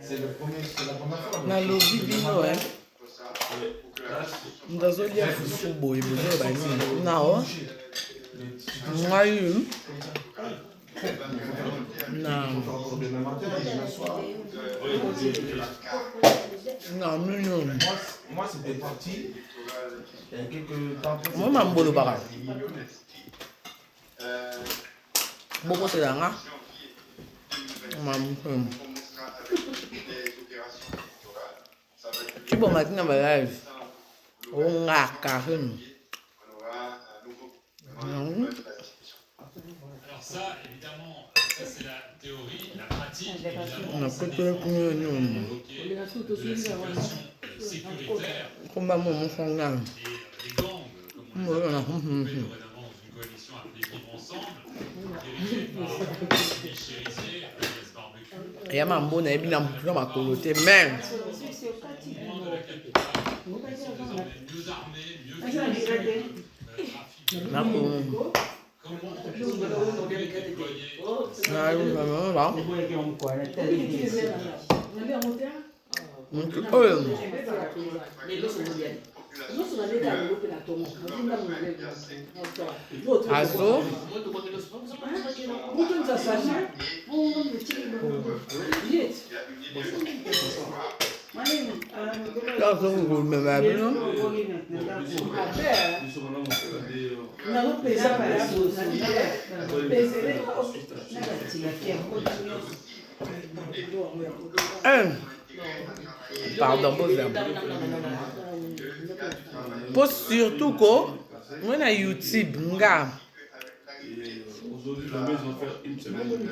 C'est la première fois. Na lobby bino ndazolia fufu boye boye bani nao ngai na Moi, c'était parti il y a quelques temps. moi mambolo baka boko selanga mam tu bon matin na live on a carrément. Alors ça, évidemment, ça c'est la théorie, la pratique, évidemment, c'est des de la situation sécuritaire. Et les gangs, comme on les appelle dorénavant dans une coalition appelée Vivre Ensemble, dirigée par Michel Rizier, alias Barbecue. Il y a mambo na ebi na mpulo makolote même. Moins de la capitale, ils sont désormais mieux armés, mieux financés, Nako. comment déployer Na yo mama ba. Azo. Là, ça vous me va bien. Pardon, poste surtout quoi, moi na YouTube, nga. Aujourd'hui, la maison fait une semaine.